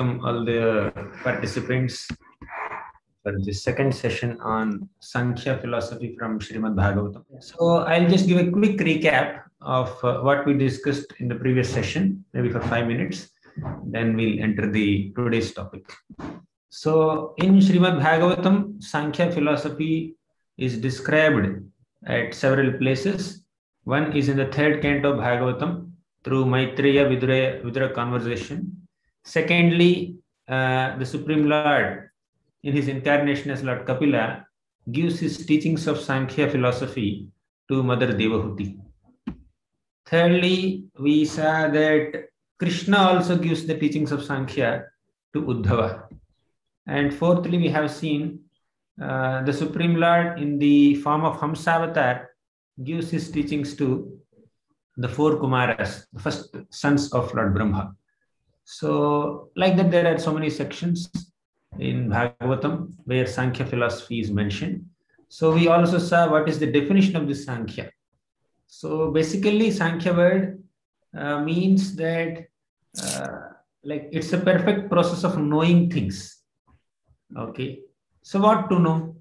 welcome all the participants for the second session on Sankhya philosophy from Srimad Bhagavatam. So I'll just give a quick recap of what we discussed in the previous session, maybe for 5 minutes. Then we'll enter the today's topic. So in Srimad Bhagavatam, Sankhya philosophy is described at several places. One is in the third canto of Bhagavatam through Maitreya Vidura conversation. Secondly, the Supreme Lord, in his incarnation as Lord Kapila, gives his teachings of Sankhya philosophy to Mother Devahuti. Thirdly, we saw that Krishna also gives the teachings of Sankhya to Uddhava. And fourthly, we have seen the Supreme Lord in the form of Hamsavatar gives his teachings to the four Kumaras, the first sons of Lord Brahma. So, like that, there are so many sections in Bhagavatam where Sankhya philosophy is mentioned. So, we also saw what is the definition of this Sankhya. So, basically, Sankhya word means that like it's a perfect process of knowing things. Okay. So, what to know?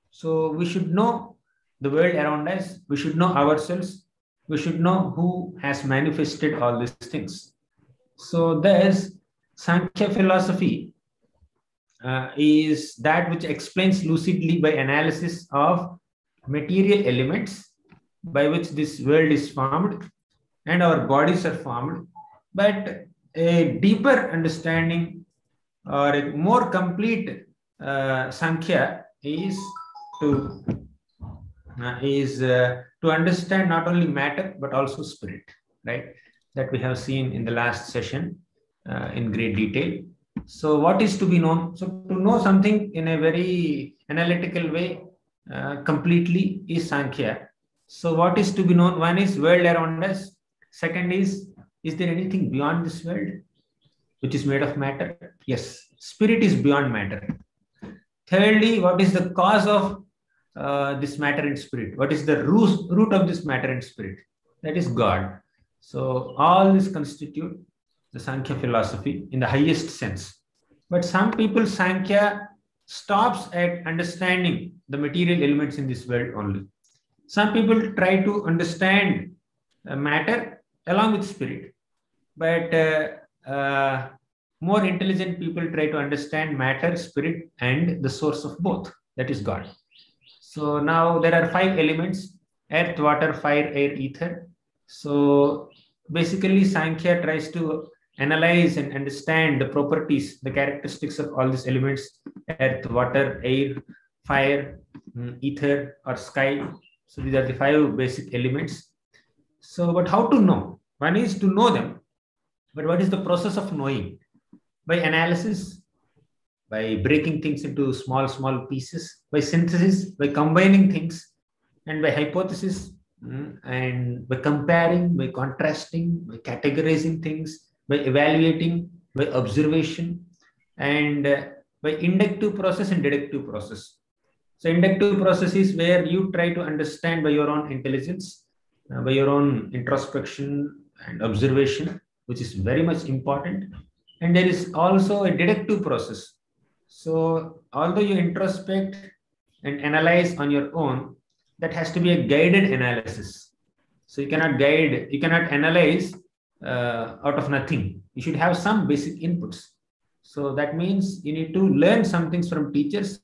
So, we should know the world around us. We should know ourselves. We should know who has manifested all these things. So thus, Sankhya philosophy is that which explains lucidly by analysis of material elements by which this world is formed and our bodies are formed. But a deeper understanding or a more complete Sankhya is to understand not only matter but also spirit, right? That we have seen in the last session in great detail. So what is to be known? So to know something in a very analytical way completely is Sankhya. So what is to be known? One is world around us. Second is there anything beyond this world which is made of matter? Yes, spirit is beyond matter. Thirdly, what is the cause of this matter and spirit? What is the root of this matter and spirit? That is God. So all this constitute the Sankhya philosophy in the highest sense. But some people, Sankhya stops at understanding the material elements in this world only. Some people try to understand matter along with spirit. But more intelligent people try to understand matter, spirit, and the source of both, that is God. So now there are 5 elements: earth, water, fire, air, ether. So basically, Sankhya tries to analyze and understand the properties, the characteristics of all these elements: earth, water, air, fire, ether, or sky. So these are the 5 basic elements. So, but how to know? One is to know them. But what is the process of knowing? By analysis, by breaking things into small pieces, by synthesis, by combining things, and by hypothesis, and by comparing, by contrasting, by categorizing things, by evaluating, by observation, and by inductive process and deductive process. So inductive process is where you try to understand by your own intelligence, by your own introspection and observation, which is very much important. And there is also a deductive process. So although you introspect and analyze on your own, that has to be a guided analysis. So you cannot analyze out of nothing. You should have some basic inputs. So that means you need to learn some things from teachers.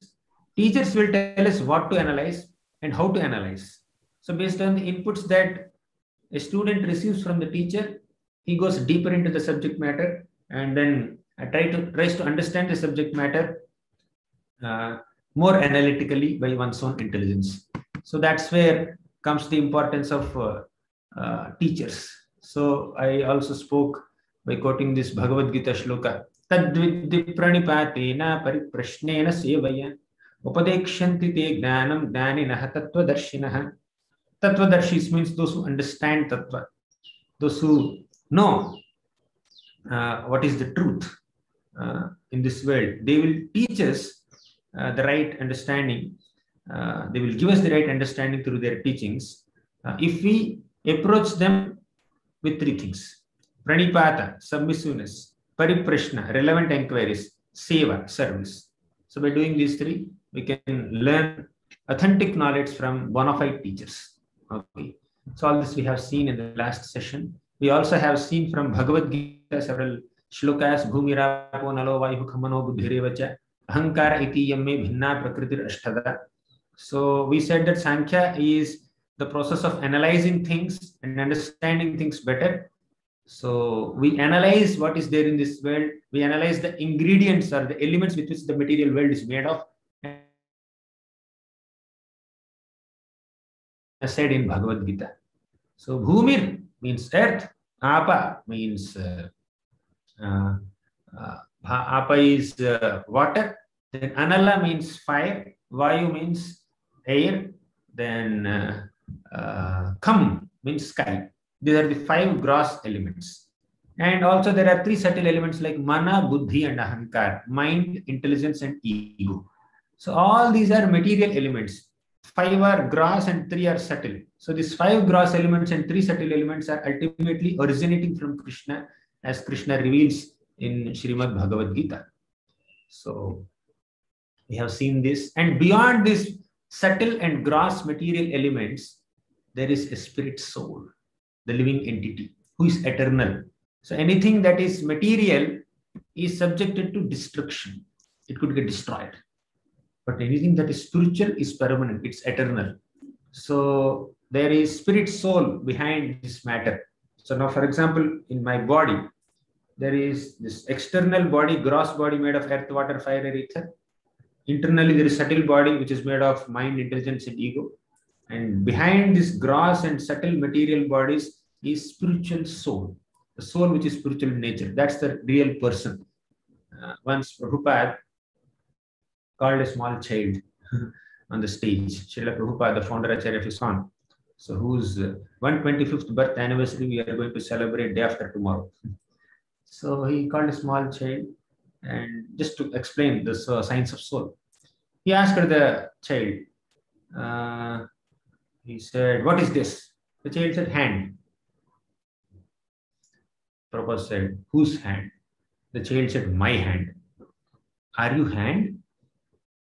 Teachers will tell us what to analyze and how to analyze. So based on the inputs that a student receives from the teacher, he goes deeper into the subject matter and then tries to understand the subject matter more analytically by one's own intelligence. So that's where comes the importance of teachers. So I also spoke by quoting this Bhagavad Gita shloka: Tadviddi pranipatena pariprashnena sevaya upadekshanti te gnanam gnaninaha tattvadarshinaha. Tattvadarshis means those who understand tattva, those who know what is the truth in this world. They will teach us the right understanding. They will give us the right understanding through their teachings if we approach them with 3 things: pranipata, submissiveness; Pariprashna, relevant inquiries, Seva, service. So by doing these three, we can learn authentic knowledge from bona fide teachers. Okay. So all this we have seen in the last session. We also have seen from Bhagavad Gita several shlokas, Bhumirapo nalo vayu khamano buddhirevacha, ahankara iti yamme bhinna prakritir ashtada. So we said that Sankhya is the process of analyzing things and understanding things better. So we analyze what is there in this world. We analyze the ingredients or the elements with which the material world is made of. As said in Bhagavad Gita. So Bhumir means earth, Apa means Apa is water, then Anala means fire, Vayu means air, then Kham means sky. These are the 5 gross elements. And also there are 3 subtle elements like Mana, Buddhi and Ahankar, mind, intelligence and ego. So all these are material elements. 5 are gross and 3 are subtle. So these 5 gross elements and 3 subtle elements are ultimately originating from Krishna, as Krishna reveals in Srimad Bhagavad Gita. So we have seen this. And beyond these subtle and gross material elements, there is a spirit soul, the living entity, who is eternal. So anything that is material is subjected to destruction. It could get destroyed. But anything that is spiritual is permanent, it's eternal. So there is spirit soul behind this matter. So now, for example, in my body, there is this external body, gross body made of earth, water, fire, and ether. Internally, there is subtle body, which is made of mind, intelligence, and ego. And behind this gross and subtle material bodies is spiritual soul, the soul which is spiritual in nature. That's the real person. Once Prabhupada called a small child on the stage. Srila Prabhupada, the founder Acharya of ISKCON, so whose 125th birth anniversary we are going to celebrate day after tomorrow. So he called a small child and just to explain the science of soul. He asked the child, he said, "What is this?" The child said, "Hand." Prabhupada said, "Whose hand?" The child said, "My hand." "Are you hand?"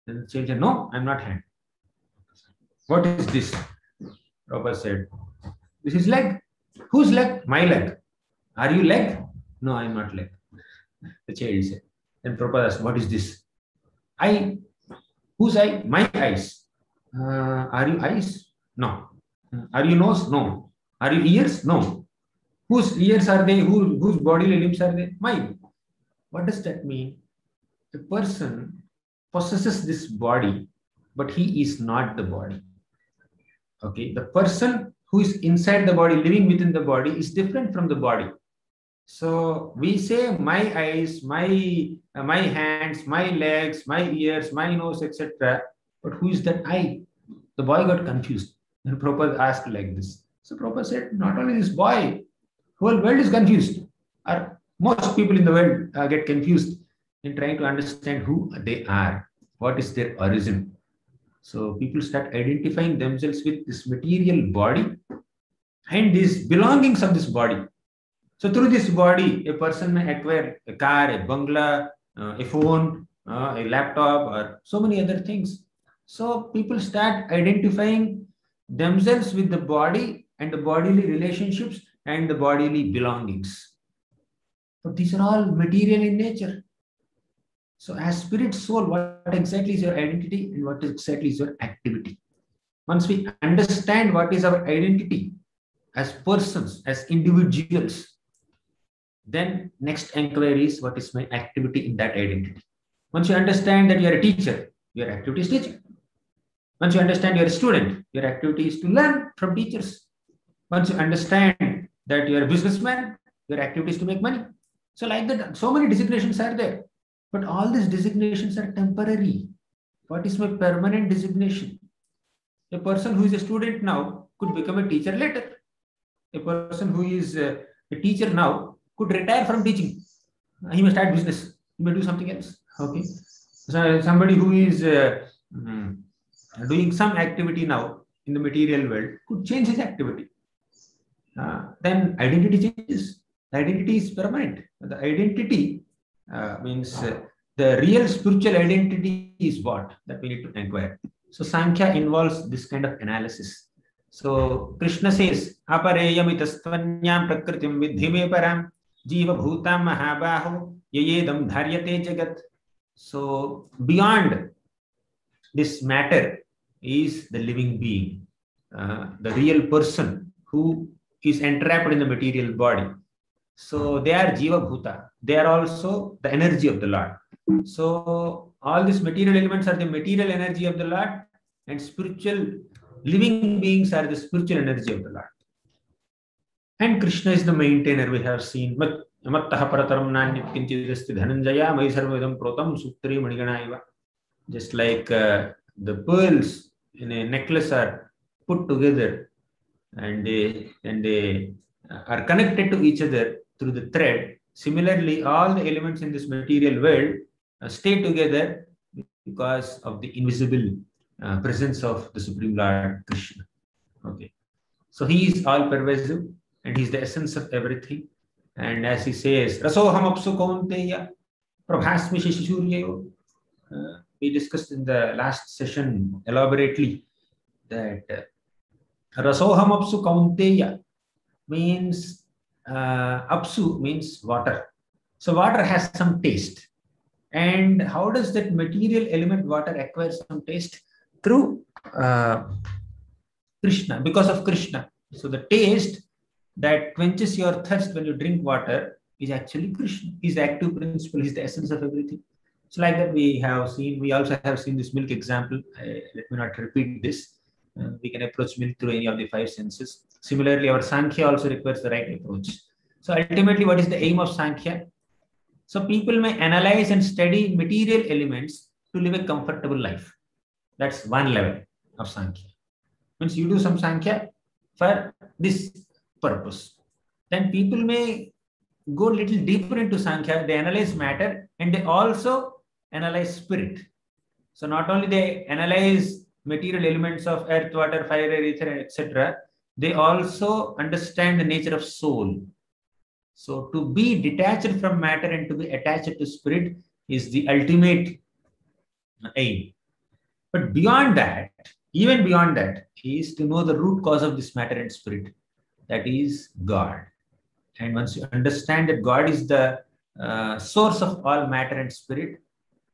Then the child said, "No, I'm not hand." "What is this?" Prabhupada said, "This is leg." "Whose leg?" "My leg." "Are you leg?" "No, I'm not leg." The child said. Then Prabhupada asked, "What is this?" "Eye." "Whose eye?" "My eyes." "Are you eyes?" "No." "Are you nose?" "No." "Are you ears?" "No." "Whose ears are they? Whose bodily limbs are they?" "Mine." What does that mean? The person possesses this body, but he is not the body. Okay, the person who is inside the body, living within the body, is different from the body. So we say my eyes, my hands, my legs, my ears, my nose, etc. But who is that I? The boy got confused. And Prabhupada asked like this. So Prabhupada said, not only this boy, whole world is confused. Or most people in the world get confused in trying to understand who they are, what is their origin. So people start identifying themselves with this material body and these belongings of this body. So through this body, a person may acquire a car, a bungalow, a phone, a laptop, or so many other things. So people start identifying themselves with the body and the bodily relationships and the bodily belongings. But these are all material in nature. So as spirit soul, what exactly is your identity and what exactly is your activity? Once we understand what is our identity as persons, as individuals, then next inquiry is what is my activity in that identity. Once you understand that you are a teacher, your activity is teaching. Once you understand you are a student, your activity is to learn from teachers. Once you understand that you are a businessman, your activity is to make money. So like that, so many designations are there. But all these designations are temporary. What is my permanent designation? A person who is a student now could become a teacher later. A person who is a teacher now could retire from teaching. He may start business. He may do something else. Okay. So somebody who is doing some activity now in the material world could change his activity. Then identity changes. The identity is permanent. The identity the real spiritual identity is what that we need to inquire. So Sankhya involves this kind of analysis. So Krishna says, "Apareyamitastvanyam prakritim vidhi me param jiva bhutam mahabaho yayedam dharyate jagat." So beyond this matter is the living being, the real person who is entrapped in the material body. So they are Jiva Bhuta. They are also the energy of the Lord. So all these material elements are the material energy of the Lord, and spiritual living beings are the spiritual energy of the Lord. And Krishna is the maintainer. We have seen Mattaha Parataram Nanyat Kinchidasti Dhananjaya Mai Sarvedam Protam Sutri Maniganaiva. Just like the pearls in a necklace are put together and they are connected to each other through the thread. Similarly, all the elements in this material world stay together because of the invisible presence of the Supreme Lord Krishna. Okay, so he is all pervasive and he is the essence of everything. And as he says, Rasoham apsu kaunteya prabhasmi shishuryayo. We discussed in the last session elaborately that Rasoham apsu kaunteya means apsu means water. So water has some taste. And how does that material element water acquire some taste? Through Krishna, because of Krishna. So the taste that quenches your thirst when you drink water is actually Krishna. He's the active principle, he's the essence of everything. So like that we also have seen this milk example. Let me not repeat this. We can approach milk through any of the five senses. Similarly, our Sankhya also requires the right approach. So ultimately, what is the aim of Sankhya? So people may analyze and study material elements to live a comfortable life. That's one level of Sankhya. Means you do some Sankhya for this purpose. Then people may go a little deeper into Sankhya. They analyze matter and they also analyze spirit. So not only they analyze material elements of earth, water, fire, air, ether, etc., they also understand the nature of soul. So to be detached from matter and to be attached to spirit is the ultimate aim. But beyond that, even beyond that, is to know the root cause of this matter and spirit. That is God. And once you understand that God is the source of all matter and spirit,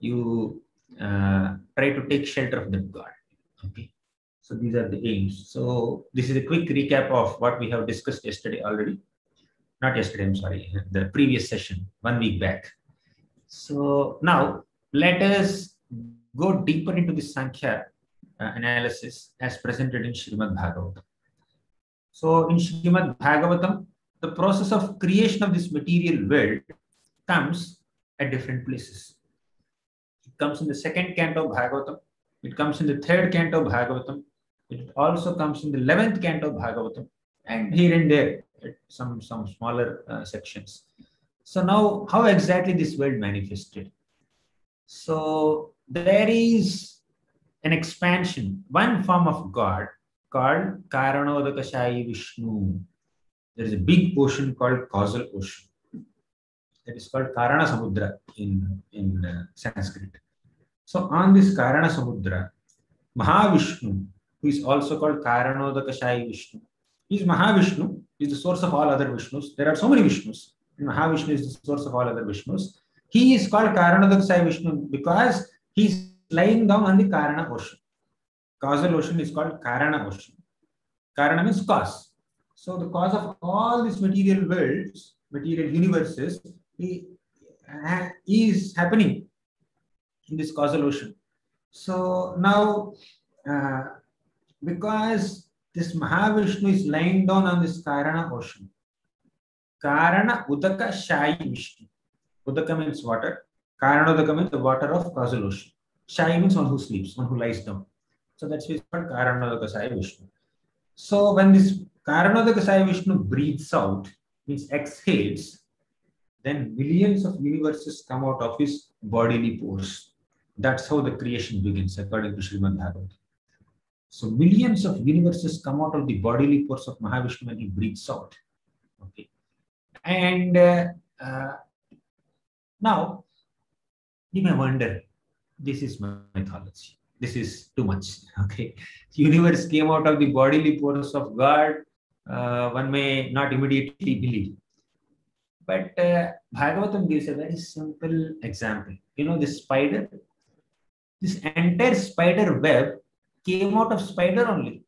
you try to take shelter of that God. Okay. So these are the aims. So this is a quick recap of what we have discussed yesterday already. Not yesterday, I'm sorry, the previous session, 1 week back. So now let us go deeper into the Sankhya analysis as presented in Srimad Bhagavatam. So in Srimad Bhagavatam, the process of creation of this material world comes at different places. It comes in the second canto of Bhagavatam. It comes in the third canto of Bhagavatam. It also comes in the 11th canto of Bhagavatam, and here and there some smaller sections. So now, how exactly this world manifested? So there is an expansion, one form of God called Karanodakashayi Vishnu. There is a big ocean called causal ocean. That is called Karana Samudra in Sanskrit. So on this Karana Samudra, Mahavishnu, who is also called Karanodakashayi Vishnu, is Mahavishnu, is the source of all other Vishnus. There are so many Vishnus. Mahavishnu is the source of all other Vishnus. He is called Karanodakashayi Vishnu because he is lying down on the Karana ocean. Causal ocean is called Karana ocean. Karana means cause. So the cause of all these material worlds, material universes, is happening in this causal ocean. So now, because this Mahavishnu is lying down on this Karana ocean, Karana Udaka Shayi Vishnu. Udaka means water. Karana Udaka means the water of causal ocean. Shayi means one who sleeps, one who lies down. So that's why it's called Karana Udaka Shayi Vishnu. So when this Karana Udaka Shayi Vishnu breathes out, means exhales, then millions of universes come out of his bodily pores. That's how the creation begins, according to Srimad Bhagavatam. So millions of universes come out of the bodily pores of Mahavishnu when he breathes out. Okay, and Now, you may wonder, this is mythology. This is too much. Okay, universe came out of the bodily pores of God. One may not immediately believe, but Bhagavatam gives a very simple example. You know, this spider, this entire spider web came out of spider only.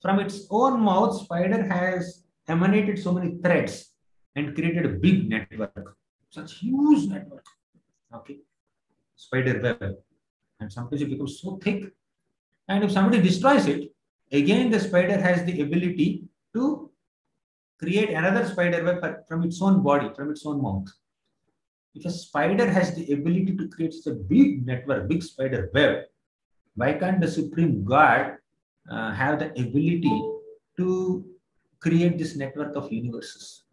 From its own mouth, spider has emanated so many threads and created a big network, such huge network. Okay, spider web, and sometimes it becomes so thick. And if somebody destroys it, again the spider has the ability to create another spider web from its own body, from its own mouth. If a spider has the ability to create such a big network, big spider web, why can't the Supreme God have the ability to create this network of universes,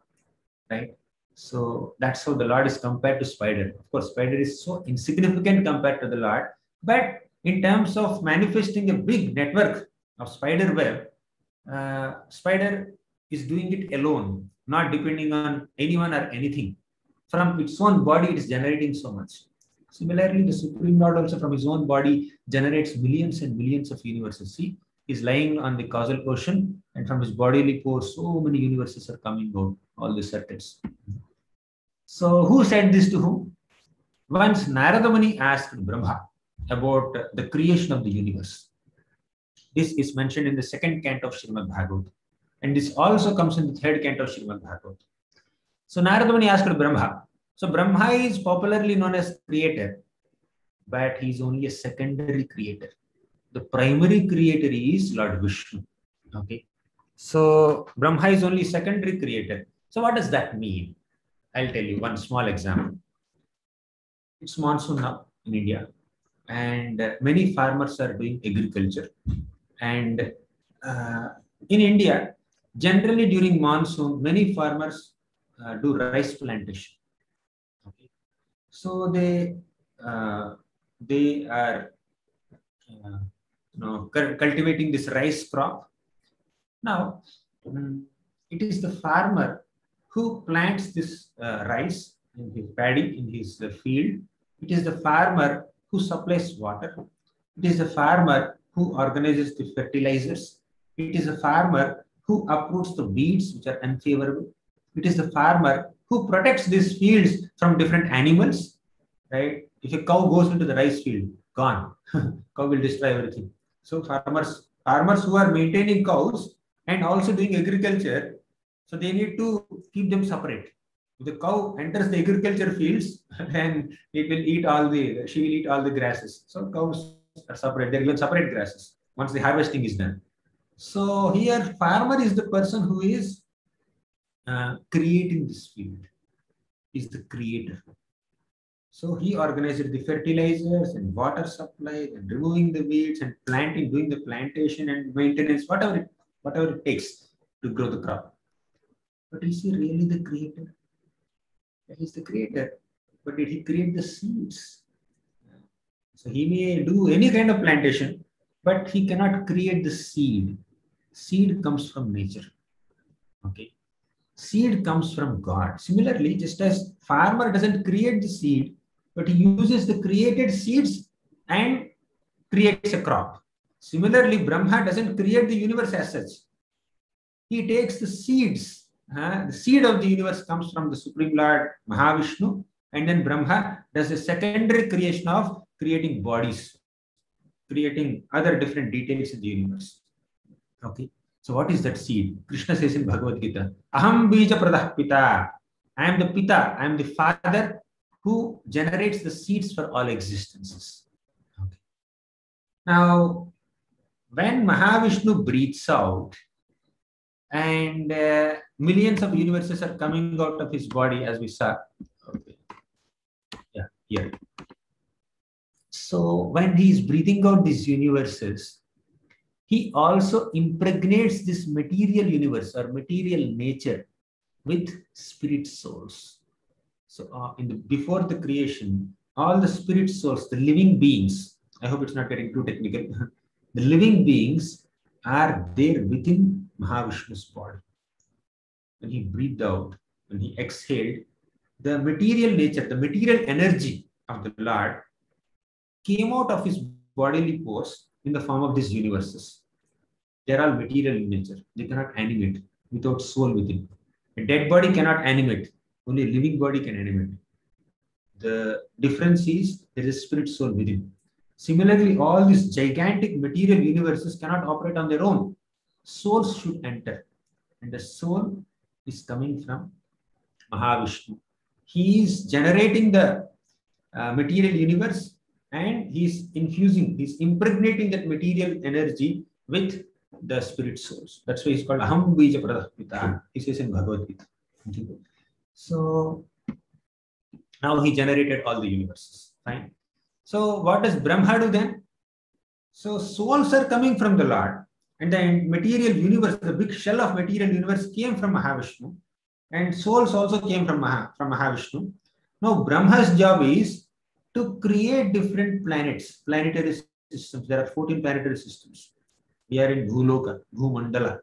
right? So that's how the Lord is compared to spider. Of course, spider is so insignificant compared to the Lord, but in terms of manifesting a big network of spider web, spider is doing it alone, not depending on anyone or anything. From its own body, it is generating so much. Similarly, the Supreme Lord also from his own body generates millions and millions of universes. See, he's lying on the causal ocean, and from his bodily pores, so many universes are coming out, all the circuits. So, who said this to whom? Once Narada Muni asked Brahma about the creation of the universe. This is mentioned in the second canto of Srimad Bhagavatam, and this also comes in the third canto of Srimad Bhagavatam. So Narada Muni asked Brahma. So Brahma is popularly known as creator, but he is only a secondary creator. The primary creator is Lord Vishnu. Okay. So Brahma is only secondary creator. So what does that mean? I'll tell you one small example. It's monsoon now in India, and many farmers are doing agriculture. And in India, generally during monsoon, many farmers do rice plantation. Okay. So they are cultivating this rice crop. Now, it is the farmer who plants this rice in his paddy in his field. It is the farmer who supplies water. It is the farmer who organizes the fertilizers. It is the farmer who uproots the weeds which are unfavorable. It is the farmer who protects these fields from different animals, right? If a cow goes into the rice field, gone. Cow will destroy everything. So farmers who are maintaining cows and also doing agriculture, so they need to keep them separate. If the cow enters the agriculture fields, then she will eat all the grasses. So cows are separate. They're given separate grasses once the harvesting is done. So here, farmer is the person who is creating this field. Is the creator. So he organized the fertilizers and water supply and removing the weeds and planting, doing the plantation and maintenance, whatever it takes to grow the crop. But is he really the creator? He's the creator. But did he create the seeds? So he may do any kind of plantation, but he cannot create the seed. Seed comes from nature. Okay. Seed comes from God. Similarly, just as farmer doesn't create the seed, but he uses the created seeds and creates a crop. Similarly, Brahma doesn't create the universe as such. He takes the seeds. The seed of the universe comes from the Supreme Lord Mahavishnu, and then Brahma does a secondary creation of creating bodies, creating other different details in the universe. Okay. So what is that seed? Krishna says in Bhagavad Gita, Aham bija pradah pita. I am the pita, I am the father who generates the seeds for all existences. Okay. Now, when Mahavishnu breathes out and millions of universes are coming out of his body, as we saw. Okay. Yeah, here. So when he is breathing out these universes, he also impregnates this material universe or material nature with spirit souls. So before the creation, all the spirit souls, the living beings, I hope it's not getting too technical, the living beings are there within Mahavishnu's body. When he breathed out, when he exhaled, the material nature, the material energy of the Lord came out of his bodily pores in the form of these universes. They are all material in nature. They cannot animate without soul within. A dead body cannot animate. Only a living body can animate. The difference is there is a spirit soul within. Similarly, all these gigantic material universes cannot operate on their own. Souls should enter. And the soul is coming from Mahavishnu. He is generating the material universe, and he's impregnating that material energy with the spirit souls. That's why he's called Aham Bija Pradapita. He says in Bhagavad Gita. So now he generated all the universes. Fine. So what does Brahma do then? So souls are coming from the Lord, and the material universe, the big shell of material universe came from Mahavishnu, and souls also came from Mahavishnu. Now Brahma's job is to create different planets, planetary systems. There are 14 planetary systems. We are in Bhuloka, Bhumandala.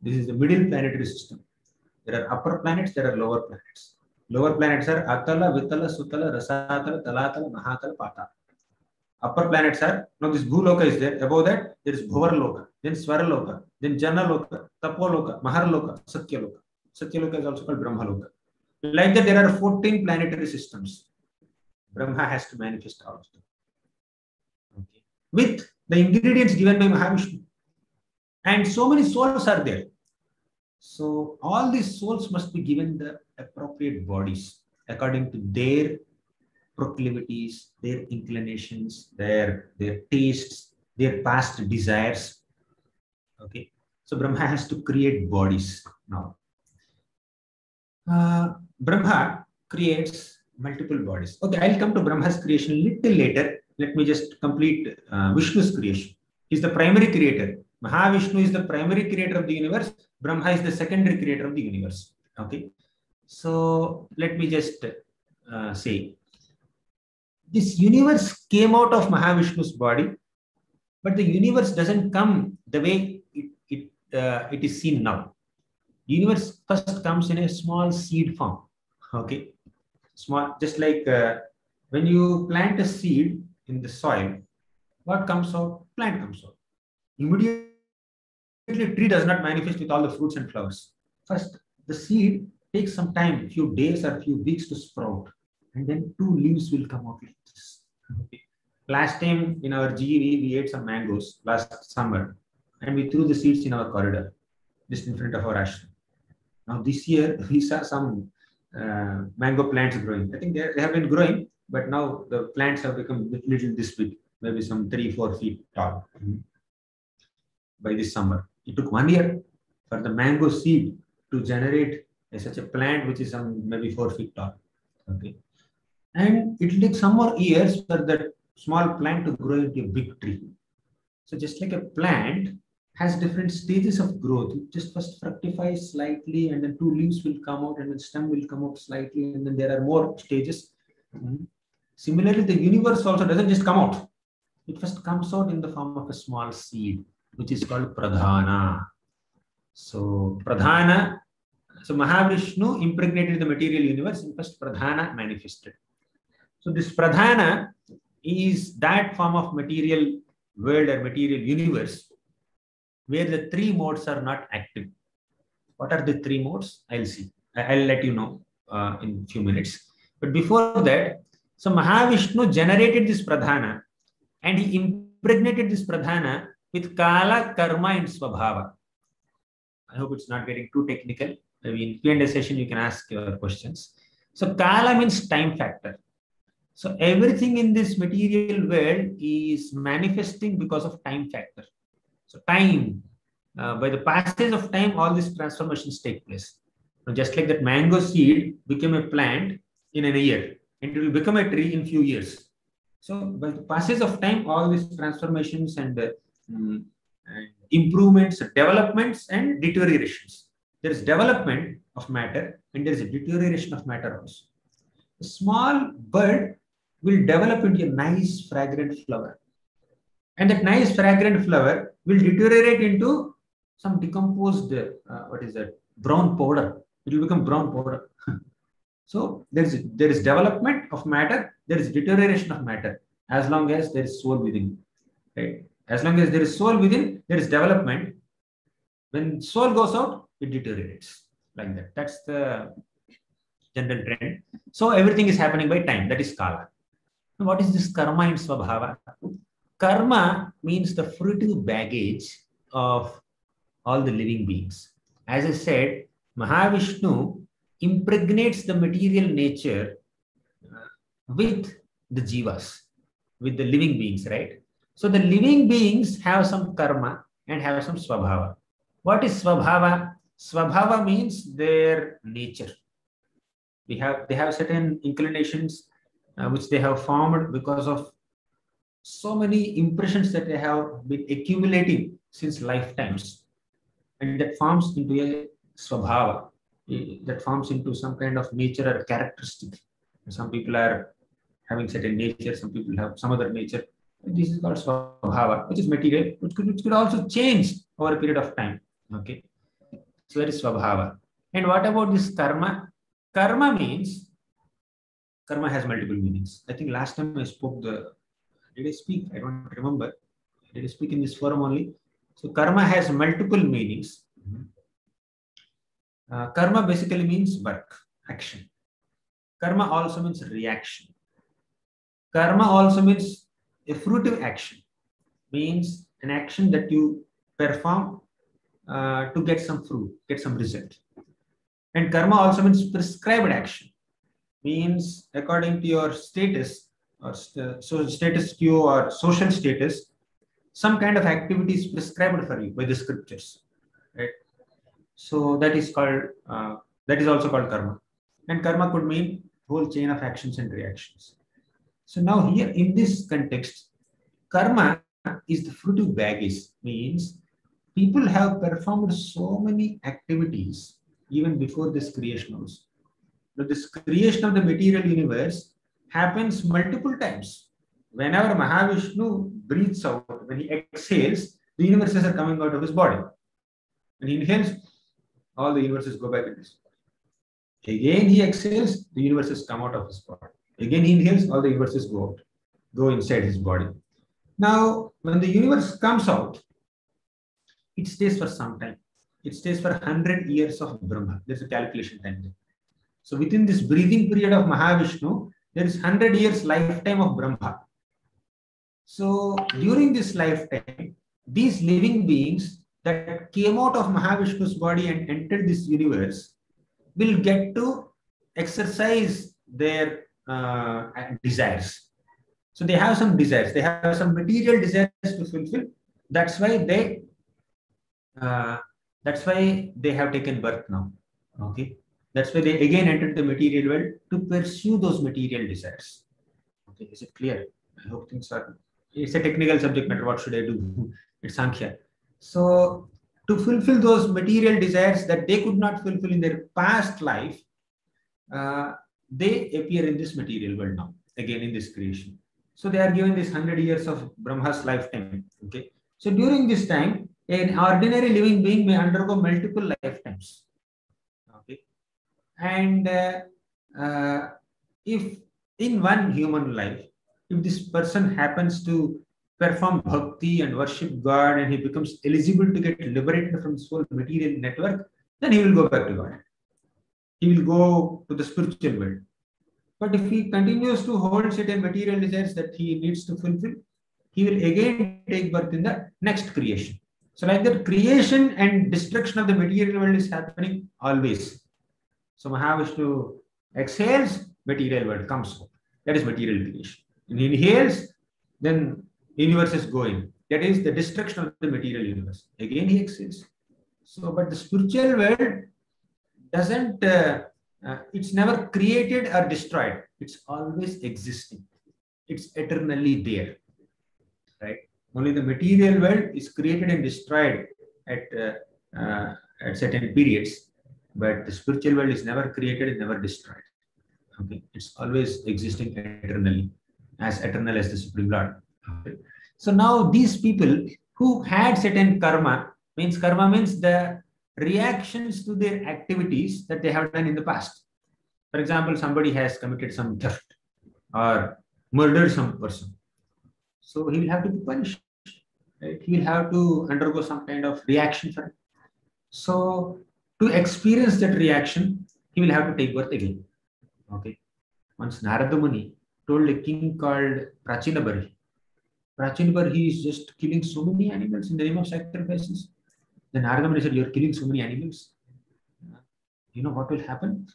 This is the middle planetary system. There are upper planets, there are lower planets. Lower planets are Atala, Vitala, Sutala, Rasatala, Talatala, Mahatala, Patala. Upper planets are, now this Bhuloka is there. Above that, there is Bhuvarloka, then Swaraloka, then Janaloka, Tapoloka, Maharloka, Satyaloka. Satyaloka is also called Brahmaloka. Like that, there are 14 planetary systems. Brahma has to manifest all of them. Okay. With the ingredients given by Mahavishnu. And so many souls are there. So all these souls must be given the appropriate bodies according to their proclivities, their inclinations, their tastes, their past desires. Okay. So Brahma has to create bodies now. Brahma creates multiple bodies. Okay, I'll come to Brahma's creation a little later. Let me just complete Vishnu's creation. He's the primary creator. Mahavishnu is the primary creator of the universe. Brahma is the secondary creator of the universe. Okay. So let me just say, this universe came out of Mahavishnu's body, but the universe doesn't come the way it is seen now. Universe first comes in a small seed form. Okay. Small, just like when you plant a seed in the soil, what comes out? Plant comes out. Immediately, tree does not manifest with all the fruits and flowers. First, the seed takes some time, a few days or a few weeks to sprout, and then 2 leaves will come out like this. Okay. Last time in our GEV, we ate some mangoes last summer, and we threw the seeds in our corridor, just in front of our ashram. Now this year, we saw some mango plants growing. I think they have been growing, but now the plants have become little this big, maybe some 3-4 feet tall. By this summer, it took 1 year for the mango seed to generate such a plant which is maybe 4 feet tall. Okay, and it will take some more years for that small plant to grow into a big tree. So just like a plant has different stages of growth, it just first fructifies slightly, and then 2 leaves will come out, and then stem will come out slightly, and then there are more stages. Similarly, the universe also doesn't just come out. It first comes out in the form of a small seed, which is called Pradhana. So Pradhana, so Mahavishnu impregnated the material universe, and first Pradhana manifested. So this Pradhana is that form of material world or material universe where the 3 modes are not active. What are the 3 modes? I'll let you know in a few minutes. But before that, so Mahavishnu generated this Pradhana, and he impregnated this Pradhana with Kala, Karma, and Swabhava. I hope it's not getting too technical. Maybe in Q&A session, you can ask your questions. So Kala means time factor. So everything in this material world is manifesting because of time factor. So time, by the passage of time, all these transformations take place. Now, just like that mango seed became a plant in a year, and it will become a tree in few years. So by the passage of time, all these transformations and improvements, developments, and deteriorations. There is development of matter, and there is a deterioration of matter also. A small bird will develop into a nice fragrant flower, and that nice fragrant flower will deteriorate into some decomposed brown powder. It will become brown powder. So there is development of matter, there is deterioration of matter, as long as there is soul within, right? As long as there is soul within, there is development. When soul goes out, it deteriorates, like that. That's the general trend. So everything is happening by time, that is kala. What is this karma in Swabhava? Karma means the fruitive baggage of all the living beings. As I said, Mahavishnu impregnates the material nature with the jivas, with the living beings, right? So the living beings have some karma and have some Swabhava. What is Swabhava? Swabhava means their nature. They have certain inclinations which they have formed because of so many impressions that they have been accumulating since lifetimes, and that forms into a swabhava, that forms into some kind of nature or characteristic. Some people are having certain nature, some people have some other nature. This is called swabhava, which is material, which could also change over a period of time. Okay, so that is swabhava. And what about this karma? Karma means, karma has multiple meanings. I think last time I spoke did I speak? I don't remember. Did I speak in this forum only? So karma has multiple meanings. Karma basically means work, action. Karma also means reaction. Karma also means a fruitive action, means an action that you perform to get some fruit, get some result. And karma also means prescribed action, means according to your status, or so status quo or social status, some kind of activity is prescribed for you by the scriptures, right? So that is called that is also called karma, and karma could mean whole chain of actions and reactions. So now here in this context, karma is the fruitive baggage, means people have performed so many activities even before this creation also. But this creation of the material universe happens multiple times. Whenever Mahavishnu breathes out, when he exhales, the universes are coming out of his body. When he inhales, all the universes go back in his body. Again he exhales, the universes come out of his body. Again he inhales, all the universes go out, go inside his body. Now, when the universe comes out, it stays for some time. It stays for 100 years of Brahma. There's a calculation time there. So within this breathing period of Mahavishnu, there is 100 years lifetime of Brahma. So during this lifetime, these living beings that came out of Mahavishnu's body and entered this universe will get to exercise their desires. So they have some desires. They have some material desires to fulfill. That's why they have taken birth now. Okay. That's why they again entered the material world to pursue those material desires. Okay, is it clear? I hope things are. It's a technical subject matter. What should I do? It's Sankhya. So to fulfill those material desires that they could not fulfill in their past life, they appear in this material world now, again in this creation. So they are given this 100 years of Brahma's lifetime. Okay. So during this time, an ordinary living being may undergo multiple lifetimes. Okay. And if in one human life, if this person happens to perform bhakti and worship God and he becomes eligible to get liberated from this whole material network, then he will go back to God. He will go to the spiritual world. But if he continues to hold certain material desires that he needs to fulfill, he will again take birth in the next creation. So like that, creation and destruction of the material world is happening always. So Mahavishnu exhales, material world comes out. That is material creation. And he inhales, then universe is going. That is the destruction of the material universe. Again he exhales. So, but the spiritual world doesn't, it's never created or destroyed. It's always existing. It's eternally there. Right? Only the material world is created and destroyed at certain periods. But the spiritual world is never created and never destroyed. Okay, it's always existing eternally, as eternal as the Supreme Lord. Okay. So now these people who had certain karma means the reactions to their activities that they have done in the past. For example, somebody has committed some theft or murdered some person. So he will have to be punished. Right? He will have to undergo some kind of reaction for it. So to experience that reaction, he will have to take birth again. Okay. Once Narada Muni told a king called Prachinabarhi. Prachinabarhi is just killing so many animals in the name of sacrifices. Then Narada Muni said, "You're killing so many animals. You know what will happen?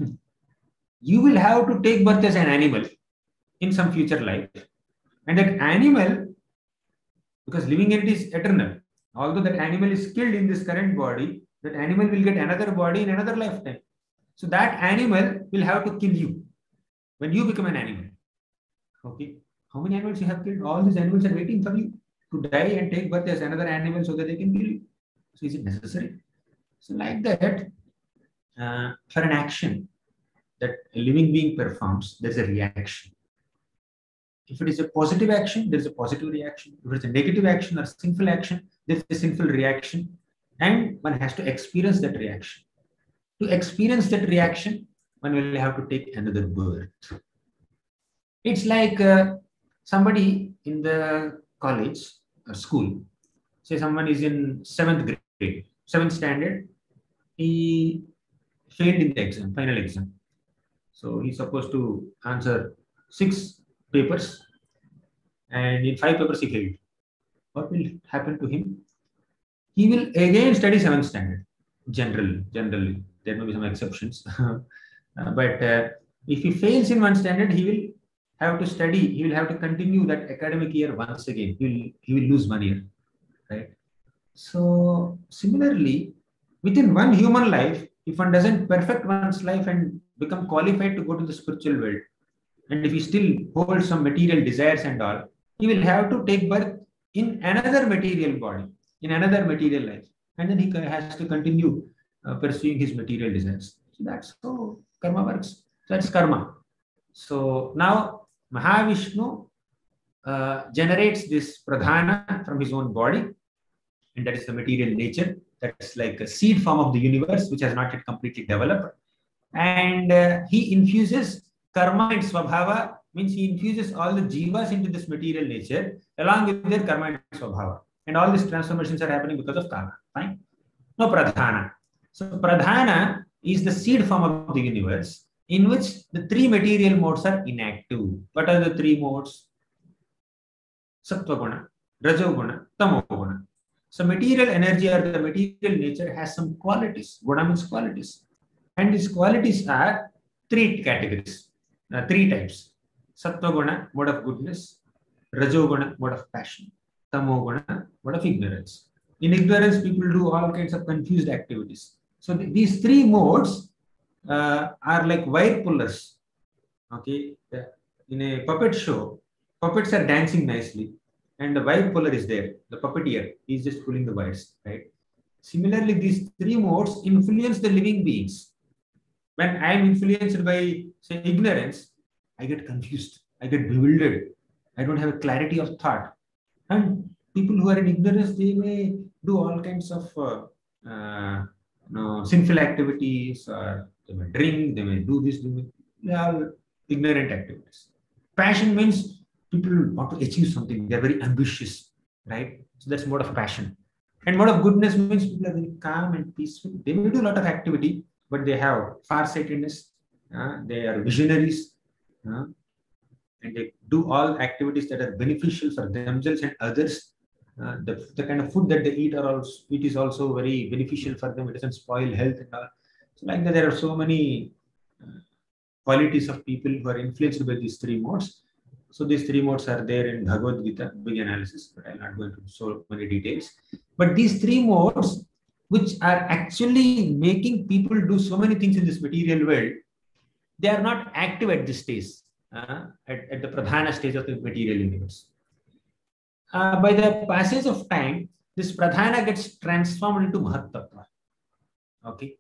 You will have to take birth as an animal in some future life. And that animal, because living entity is eternal, although that animal is killed in this current body, that animal will get another body in another lifetime. So that animal will have to kill you when you become an animal. Okay. How many animals you have killed? All these animals are waiting for you to die and take birth as another animal so that they can kill you. So is it necessary? So like that, for an action that a living being performs, there's a reaction. If it is a positive action, there's a positive reaction. If it's a negative action or sinful action, there's a sinful reaction. And one has to experience that reaction. To experience that reaction, one will have to take another birth. It's like somebody in the college or school, say someone is in 7th grade, 7th standard, he failed in the exam, final exam. So he's supposed to answer 6 papers and in 5 papers he failed. What will happen to him? He will again study 7th standard. Generally, there may be some exceptions. But if he fails in one standard, he will have to study. He will have to continue that academic year once again. He will lose 1 year, right? So similarly, within one human life, if one doesn't perfect one's life and become qualified to go to the spiritual world, and if he still holds some material desires and all, he will have to take birth in another material body, in another material life, and then he has to continue pursuing his material desires. So that's how karma works. That's karma. So now Mahavishnu generates this pradhana from his own body, and that is the material nature. That's like a seed form of the universe, which has not yet completely developed. And he infuses karma and swabhava, means he infuses all the jivas into this material nature along with their karma and swabhava. And all these transformations are happening because of karma. Fine. No pradhana. So pradhana is the seed form of the universe in which the 3 material modes are inactive. What are the 3 modes? Sattva guna, rajo guna, tamo guna. So material energy or the material nature has some qualities. Guna means qualities. And these qualities are 3 categories, 3 types. Sattva guna, mode of goodness. Rajo guna, mode of passion. Tamo guna, mode of ignorance. In ignorance, people do all kinds of confused activities. So these 3 modes are like wire pullers. Okay, in a puppet show, puppets are dancing nicely, and the wire puller is there. The puppeteer is just pulling the wires, right? Similarly, these 3 modes influence the living beings. When I am influenced by, say, ignorance, I get confused, I get bewildered, I don't have a clarity of thought. And people who are in ignorance, they may do all kinds of sinful activities, or they may drink, they may do this, they are ignorant activities. Passion means people want to achieve something, they are very ambitious, right? So that's mode of passion. And mode of goodness means people are very calm and peaceful. They may do a lot of activity, but they have farsightedness, they are visionaries, and they do all activities that are beneficial for themselves and others. The kind of food that they eat is also very beneficial for them. It doesn't spoil health and all. So like that, there are so many qualities of people who are influenced by these 3 modes. So these 3 modes are there in Bhagavad Gita, big analysis, but I'll not go into so many details. But these 3 modes, which are actually making people do so many things in this material world, they are not active at this stage, at the pradhana stage of the material universe. By the passage of time, this pradhana gets transformed into Mahattattva. Okay.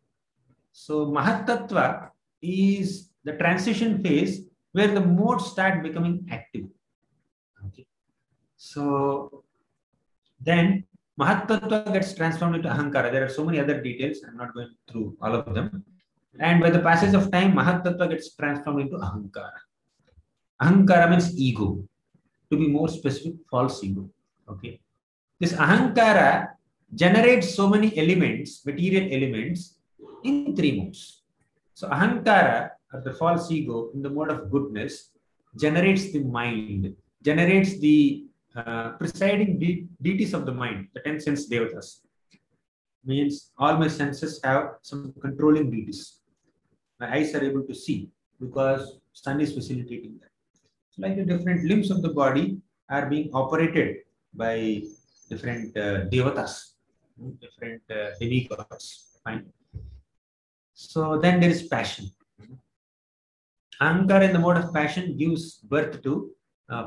So Mahattattva is the transition phase where the modes start becoming active. Okay. So then Mahattattva gets transformed into Ahankara. There are so many other details. I'm not going through all of them. And by the passage of time, Mahat Tattva gets transformed into Ahankara. Ahankara means ego. To be more specific, false ego. Okay. This Ahankara generates so many elements, material elements, in three modes. So Ahankara, or the false ego, in the mode of goodness, generates the mind, generates the presiding deities of the mind, the 10 sense devatas. Means all my senses have some controlling deities. My eyes are able to see because sun is facilitating that. So like the different limbs of the body are being operated by different devatas, different demigods. Fine. So then there is passion. Ahankara in the mode of passion gives birth to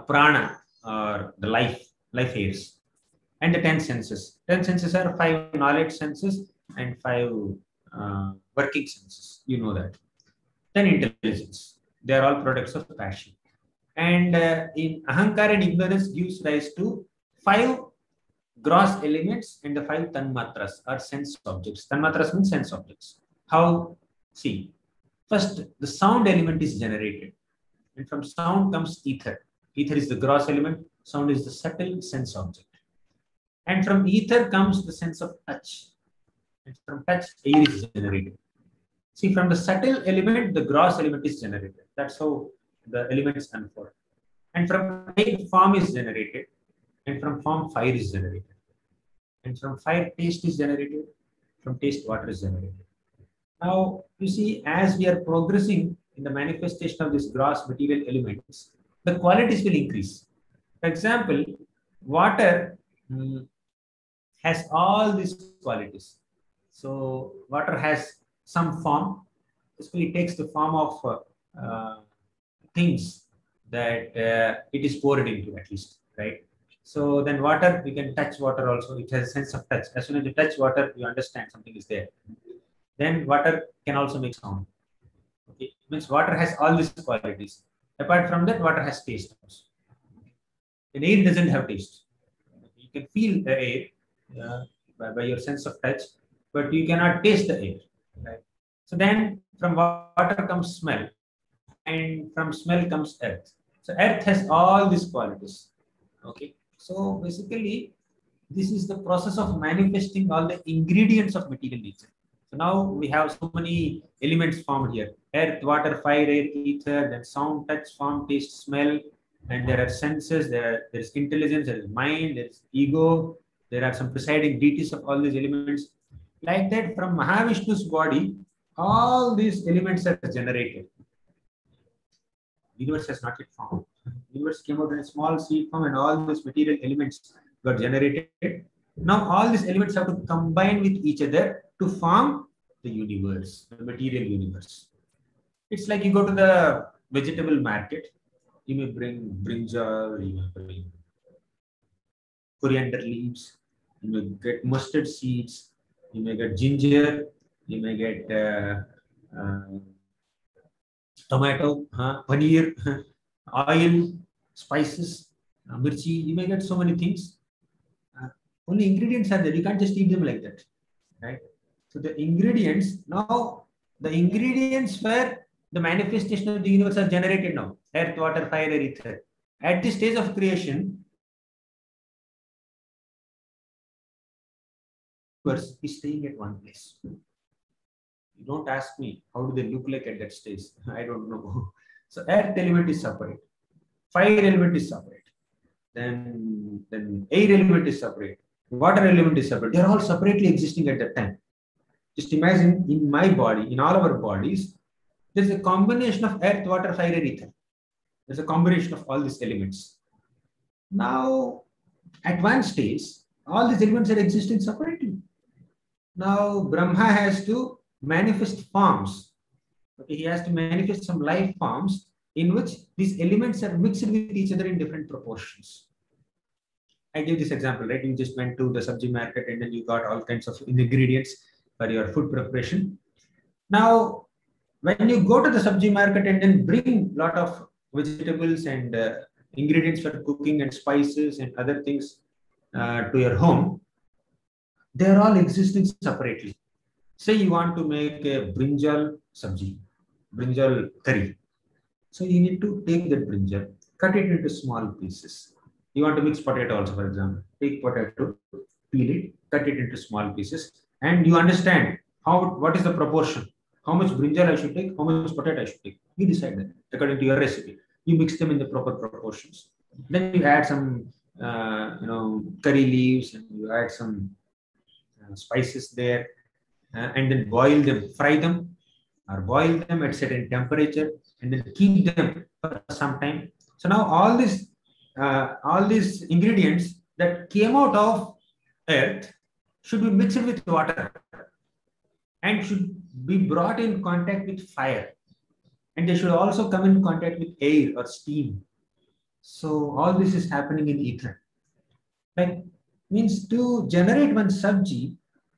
prana, or the life airs, and the 10 senses. 10 senses are 5 knowledge senses and 5 working senses. You know that. Then intelligence. They are all products of passion. And in Ahankara and ignorance gives rise to 5 gross elements and the 5 tanmatras, or sense objects. Tanmatras means sense objects. How? See, first the sound element is generated, and from sound comes ether. Ether is the gross element, sound is the subtle sense object. And from ether comes the sense of touch, and from touch air is generated. See, from the subtle element, the gross element is generated. That's how the elements unfold. And from air, form is generated, and from form, fire is generated. And from fire, taste is generated. From taste, water is generated. Now, you see, as we are progressing in the manifestation of these gross material elements, the qualities will increase. For example, water has all these qualities. So, water has some form. Basically, it takes the form of things that it is poured into, at least, right? So then water, we can touch water also. It has a sense of touch. As soon as you touch water, you understand something is there. Then water can also make sound. Okay, it means water has all these qualities. Apart from that, water has taste also. And air doesn't have taste. You can feel the air by your sense of touch, but you cannot taste the air. Right? So then from water comes smell, and from smell comes earth. So earth has all these qualities. Okay. So basically, this is the process of manifesting all the ingredients of material nature. So now we have so many elements formed here: earth, water, fire, air, ether, then sound, touch, form, taste, smell, and there are senses, there's intelligence, there is mind, there is ego, there are some presiding deities of all these elements. Like that, from Mahavishnu's body, all these elements are generated. Universe has not yet formed. Universe came out in a small seed form, and all these material elements got generated. Now all these elements have to combine with each other to form the universe, the material universe. It's like you go to the vegetable market, you may bring brinjal, you may bring coriander leaves, you may get mustard seeds, you may get ginger, you may get tomato, paneer, oil, spices, mirchi. You may get so many things. Only ingredients are there. You can't just eat them like that, right? So the ingredients, now the ingredients for the manifestation of the universe are generated now: earth, water, fire, air, ether. At this stage of creation, the universe is staying at one place. You don't ask me how do they look like at that stage. I don't know. So earth element is separate, fire element is separate, then air element is separate, water element is separate. They are all separately existing at that time. Just imagine, in my body, in all our bodies, there's a combination of earth, water, fire, and ether. There's a combination of all these elements. Now, at one stage, all these elements are existing separately. Now, Brahma has to manifest forms. Okay, he has to manifest some life forms in which these elements are mixed with each other in different proportions. I gave this example, right? You just went to the sabji market and then you got all kinds of ingredients for your food preparation. Now, when you go to the sabji market and then bring a lot of vegetables and ingredients for cooking and spices and other things to your home, they are all existing separately. Say you want to make a brinjal sabji, brinjal curry. So you need to take that brinjal, cut it into small pieces. You want to mix potato also, for example. Take potato, peel it, cut it into small pieces, and you understand what is the proportion, how much brinjal I should take, how much potato I should take. You decide that according to your recipe. You mix them in the proper proportions. Then you add some curry leaves, and you add some spices there, and then boil them, fry them, or boil them at certain temperature, and then keep them for some time. So now all these ingredients that came out of earth should be mixed with water and should be brought in contact with fire, and they should also come in contact with air or steam. So all this is happening in ether. Like, means to generate one sabji,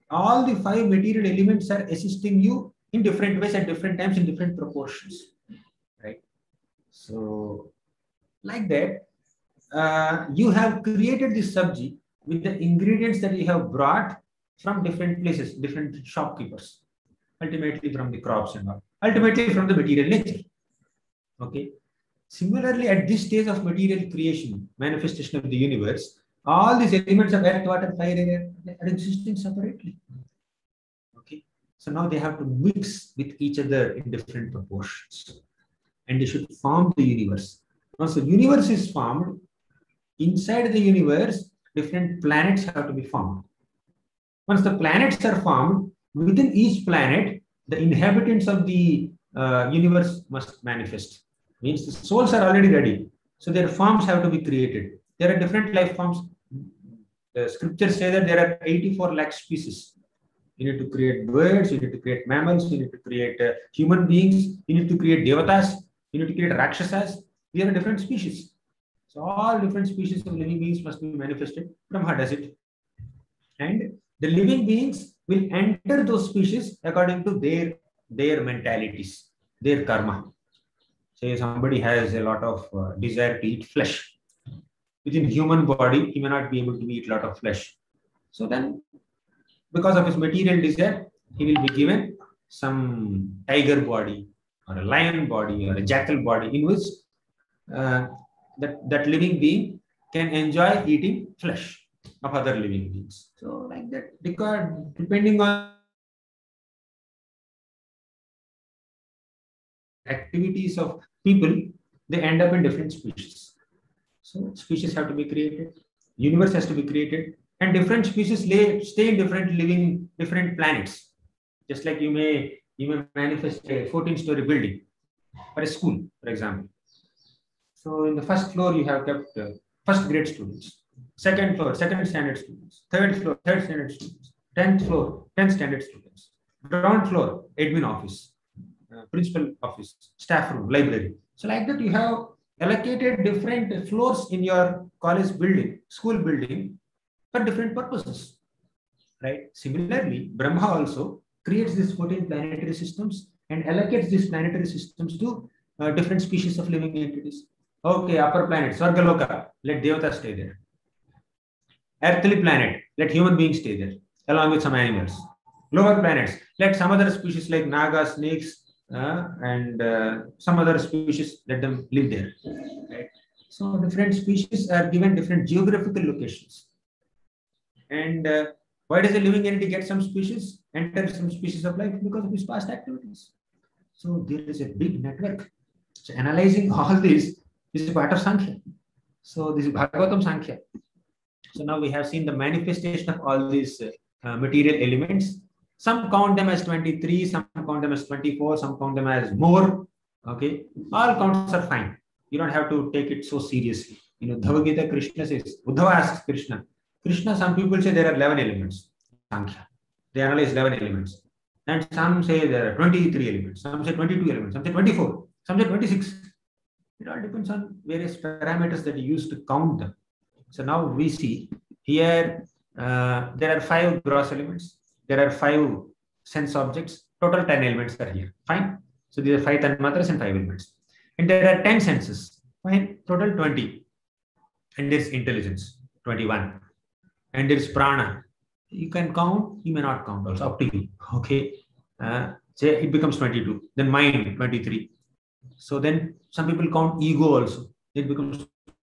all the 5 material elements are assisting you in different ways at different times in different proportions, right? So like that, you have created this sabji with the ingredients that you have brought from different places, different shopkeepers, ultimately from the crops and all, ultimately from the material nature. Okay. Similarly, at this stage of material creation, manifestation of the universe, all these elements of earth, water, fire, air are existing separately. Okay. So now they have to mix with each other in different proportions, and they should form the universe. Now, so universe is formed. Inside the universe, different planets have to be formed. Once the planets are formed, within each planet, the inhabitants of the universe must manifest. Means the souls are already ready. So their forms have to be created. There are different life forms. The scriptures say that there are 84 lakh species. You need to create birds, you need to create mammals, you need to create human beings, you need to create devatas, you need to create rakshasas. There are different species. So all different species of living beings must be manifested. Brahma does it. And the living beings will enter those species according to their mentalities, their karma. Say somebody has a lot of desire to eat flesh. Within human body, he may not be able to eat a lot of flesh. So then, because of his material desire, he will be given some tiger body or a lion body or a jackal body in which that living being can enjoy eating flesh of other living beings. So like that, because depending on activities of people, they end up in different species. So species have to be created, universe has to be created, and different species stay in different planets. Just like you may manifest a 14-story building for a school, for example. So in the first floor, you have kept first grade students, second floor, second standard students, third floor, third standard students, 10th floor, 10th standard students, ground floor, admin office, principal office, staff room, library. So like that, you have allocated different floors in your college building, school building for different purposes, right? Similarly, Brahma also creates these 14 planetary systems and allocates these planetary systems to different species of living entities. Okay, upper planet, Svargaloka, let Devata stay there. Earthly planet, let human beings stay there, along with some animals. Lower planets, let some other species like Naga, snakes, and some other species, let them live there. Right? So different species are given different geographical locations. And why does a living entity get some species, enter some species of life? Because of his past activities. So there is a big network. So analyzing all this is part of Sankhya. So this is Bhagavatam Sankhya. So now we have seen the manifestation of all these material elements. Some count them as 23, some count them as 24, some count them as more. Okay, all counts are fine. You don't have to take it so seriously. You know, Bhagavad Gita, Krishna says, Uddhava asks Krishna, some people say there are 11 elements. Sankhya. They analyze 11 elements. And some say there are 23 elements. Some say 22 elements. Some say 24. Some say 26. It all depends on various parameters that you use to count them. So now we see here there are 5 gross elements. There are 5 sense objects. Total 10 elements are here. Fine. So these are 5 tanmatras and 5 elements. And there are 10 senses. Fine. Total 20. And there is intelligence. 21. And there is prana. You can count, you may not count also, up to you. Okay. Say it becomes 22, then mind 23. So then some people count ego also, it becomes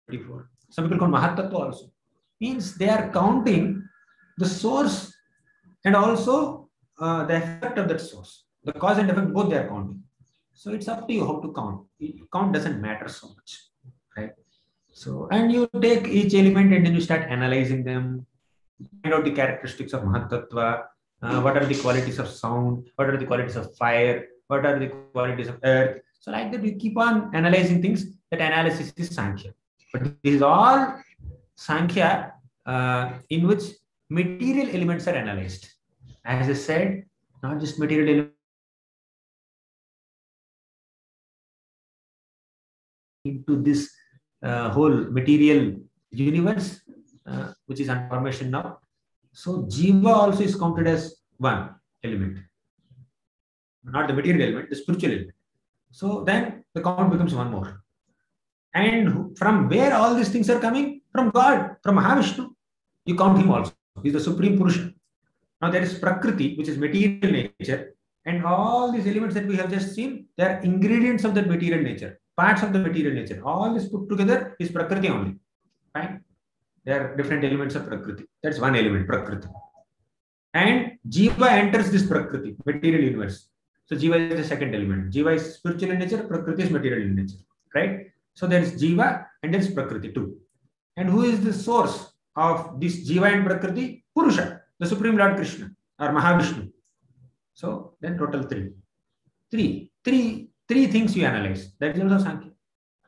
24. Some people count Mahatattva also. Means they are counting the source and also the effect of that source. The cause and effect, both they are counting. So it's up to you how to count. Count doesn't matter so much, right? So, and you take each element and then you start analyzing them, find out the characteristics of Mahatattva, what are the qualities of sound, what are the qualities of fire, what are the qualities of earth. So like that, you keep on analyzing things. That analysis is Sankhya. But this is all Sankhya in which material elements are analyzed. As I said, not just material elements, into this whole material universe, which is under formation now. So Jiva also is counted as one element, not the material element, the spiritual element. So then the count becomes one more. And from where all these things are coming? From God, from Mahavishnu. You count him also. He is the supreme Purusha. Now there is Prakriti, which is material nature. And all these elements that we have just seen, they are ingredients of that material nature, parts of the material nature. All this put together is Prakriti only. Fine? There are different elements of Prakriti. That's one element, Prakriti. And Jiva enters this Prakriti, material universe. So Jiva is the second element. Jiva is spiritual in nature, Prakriti is material in nature. Right? So there is Jiva and there is Prakriti too. And who is the source of this Jiva and Prakriti? Purusha, the Supreme Lord Krishna or Mahavishnu. So then total three things you analyze. That is also Sankhya.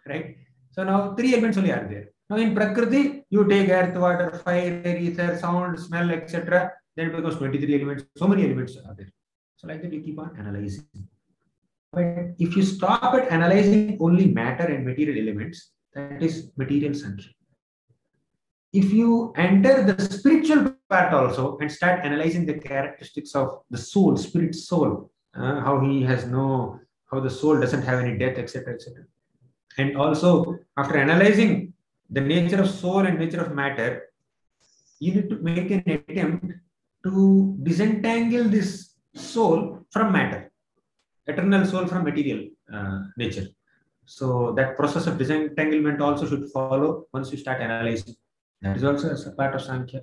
Right? So now three elements only are there. Now in Prakriti, you take earth, water, fire, air, ether, sound, smell, etc. Then it becomes 23 elements. So many elements are there. So like that you keep on analyzing. But if you stop at analyzing only matter and material elements, that is material Sankhya. If you enter the spiritual part also and start analyzing the characteristics of the soul, spirit soul, how the soul doesn't have any death, etc., etc. And also after analyzing the nature of soul and nature of matter, you need to make an attempt to disentangle this soul from matter, eternal soul from material nature. So that process of disentanglement also should follow once you start analyzing. That is also a part of Sankhya.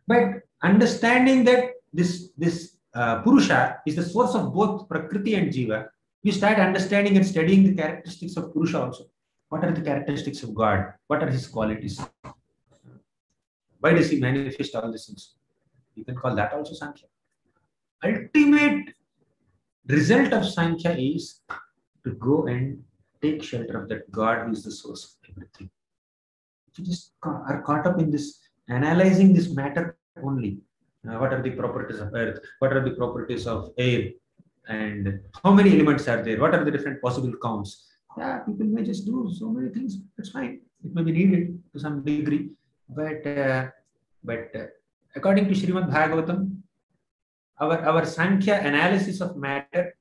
But understanding that this Purusha is the source of both Prakriti and Jiva, you start understanding and studying the characteristics of Purusha also. What are the characteristics of God? What are his qualities? Why does he manifest all these things? You can call that also Sankhya. Ultimate result of Sankhya is to go and take shelter of that God who is the source of everything. You just are caught up in this, analyzing this matter only. What are the properties of earth? What are the properties of air? And how many elements are there? What are the different possible counts? Yeah, people may just do so many things. That's fine. It may be needed to some degree. But according to Srimad Bhagavatam, our Sankhya analysis of matter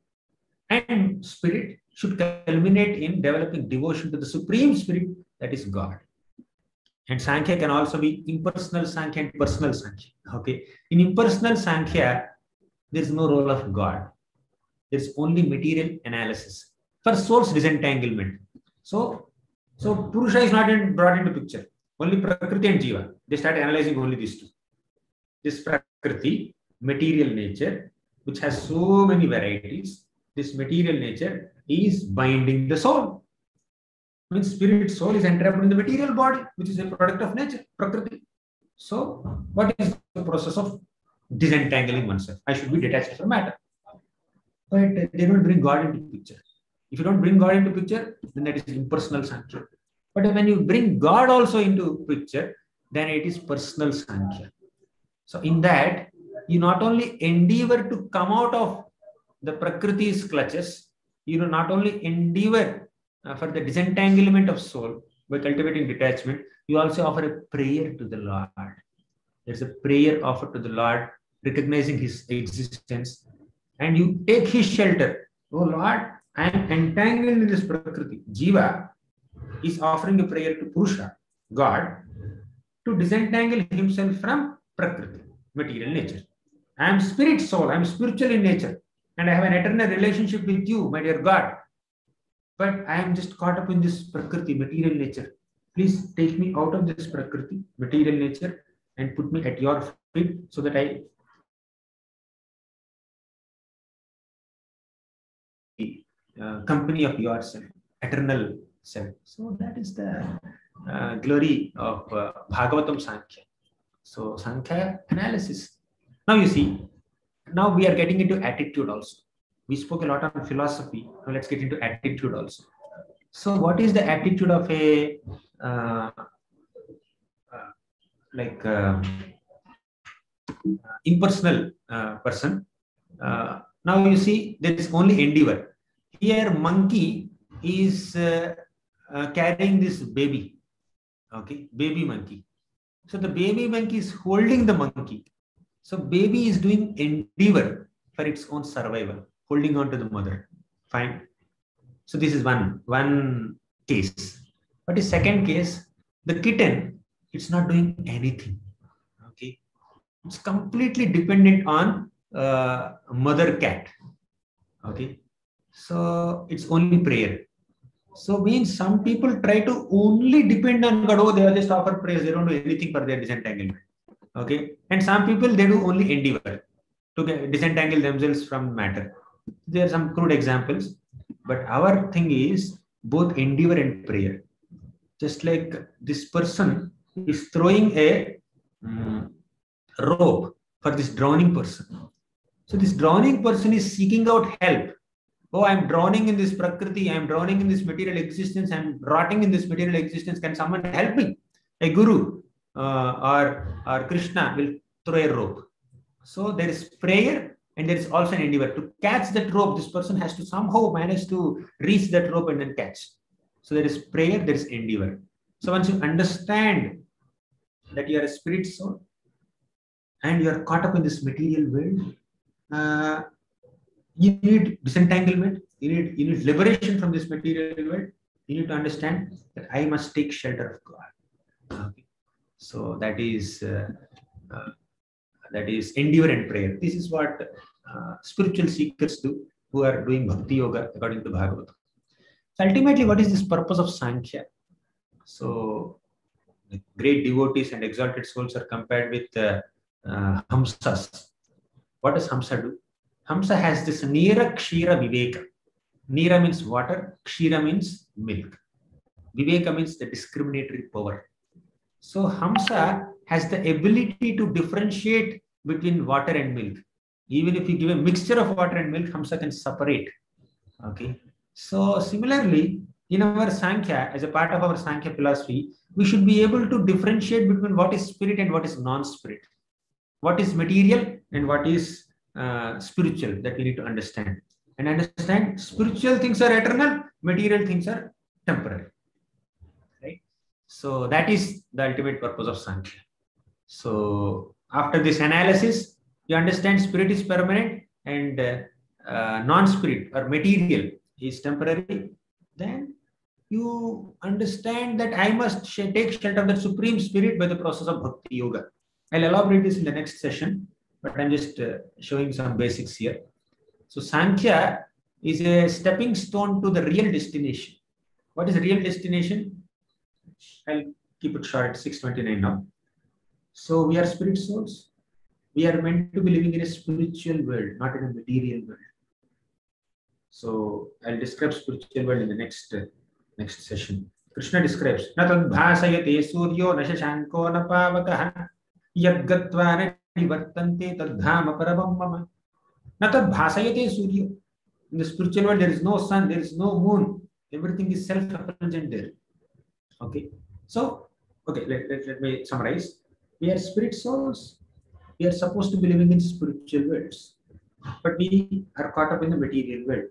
and spirit should culminate in developing devotion to the Supreme Spirit, that is God. And Sankhya can also be impersonal Sankhya and personal Sankhya. Okay. In impersonal Sankhya, there is no role of God. There is only material analysis for soul's disentanglement. So Purusha is not brought into picture. Only Prakriti and Jiva. They start analyzing only these two. This Prakriti, material nature, which has so many varieties. This material nature is binding the soul. Means spirit soul is entrapped in the material body, which is a product of nature, Prakriti. So, what is the process of disentangling oneself? I should be detached from matter. But they don't bring God into picture. If you don't bring God into picture, then that is impersonal Sankhya. But when you bring God also into picture, then it is personal Sankhya. So, in that, you not only endeavor to come out of the Prakriti's clutches, you not only endeavor for the disentanglement of soul by cultivating detachment, you also offer a prayer to the Lord. There's a prayer offered to the Lord, recognizing his existence, and you take his shelter. Oh Lord, I am entangled in this Prakriti. Jiva is offering a prayer to Purusha, God, to disentangle himself from Prakriti. material nature. I am spirit soul, I am spiritual in nature, and I have an eternal relationship with you, my dear God. But I am just caught up in this Prakriti, material nature. Please take me out of this Prakriti, material nature, and put me at your feet so that I company of yourself, eternal self. So that is the glory of Bhagavatam Sankhya. So Sankhya analysis. Now you see, now we are getting into attitude also. We spoke a lot on philosophy. Now let's get into attitude also. So what is the attitude of a like impersonal person? Now you see there is only endeavor. Here monkey is carrying this baby. Okay, baby monkey. So the baby monkey is holding the monkey. So baby is doing endeavor for its own survival, holding on to the mother. Fine. So this is one case. But the second case, the kitten, it's not doing anything. Okay, it's completely dependent on mother cat. Okay, so it's only prayer. So means some people try to only depend on God. Oh, they just offer praise. They don't do anything for their disentanglement. Okay, and some people they do only endeavor to disentangle themselves from matter. There are some crude examples, but our thing is both endeavor and prayer. Just like this person is throwing a rope for this drowning person. So this drowning person is seeking out help. Oh, I'm drowning in this Prakriti, I'm drowning in this material existence, I'm rotting in this material existence. Can someone help me? A guru or Krishna will throw a rope. So there is prayer and there is also an endeavor. To catch that rope, this person has to somehow manage to reach that rope and then catch. So there is prayer, there is endeavor. So once you understand that you are a spirit soul and you are caught up in this material world, you need disentanglement, you need liberation from this material world. You need to understand that I must take shelter of God. Okay. So that is endeavor and prayer. This is what spiritual seekers do who are doing bhakti yoga according to Bhagavatam. So ultimately, what is this purpose of Sankhya? So the great devotees and exalted souls are compared with Hamsas. What does Hamsa do? Hamsa has this Nira Kshira Viveka. Nira means water, Kshira means milk. Viveka means the discriminatory power. So Hamsa has the ability to differentiate between water and milk. Even if you give a mixture of water and milk, Hamsa can separate. Okay. So similarly, in our Sankhya, as a part of our Sankhya philosophy, we should be able to differentiate between what is spirit and what is non-spirit. What is material and what is spiritual, that we need to understand. And understand spiritual things are eternal, material things are temporary. Right? So that is the ultimate purpose of Sankhya. So after this analysis, you understand spirit is permanent and non-spirit or material is temporary. Then you understand that I must take shelter of the supreme spirit by the process of bhakti yoga. I'll elaborate this in the next session, but I'm just showing some basics here. So Sankhya is a stepping stone to the real destination. What is the real destination? I'll keep it short, 6:29 now. So we are spirit souls. We are meant to be living in a spiritual world, not in a material world. So I'll describe spiritual world in the next session. Krishna describes, na tadbhasayate suryo na shashanko na pavakaha yadgatva na nivartante tadhama parabam mama. Na tadbhasayate suryo. In the spiritual world, there is no sun, there is no moon. Everything is self-effulgent there. Okay. So, okay, let me summarize. We are spirit souls. We are supposed to be living in spiritual worlds, but we are caught up in the material world.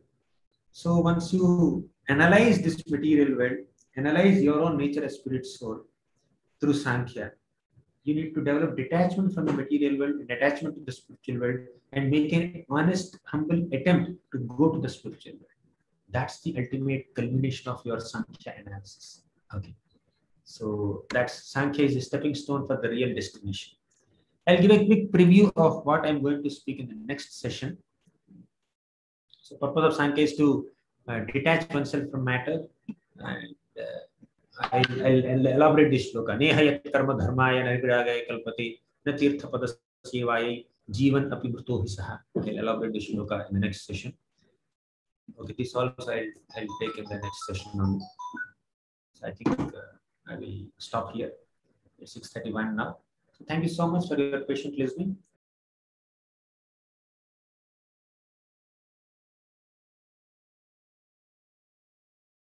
So once you analyze this material world, analyze your own nature as spirit soul through Sankhya, you need to develop detachment from the material world and attachment to the spiritual world and make an honest, humble attempt to go to the spiritual world. That's the ultimate culmination of your Sankhya analysis. Okay. So that's Sankhya is a stepping stone for the real destination. I'll give a quick preview of what I'm going to speak in the next session. So purpose of Sankhya is to detach oneself from matter, and I'll elaborate this shloka. Nehayat karma dharmaya narigragaya kalpati na tirtha padasevaya jivan api mruto hi saha. I'll elaborate this shloka in the next session. Okay, this also I'll take in the next session only. So I think I will stop here. It's 6:31 now. So thank you so much for your patient listening.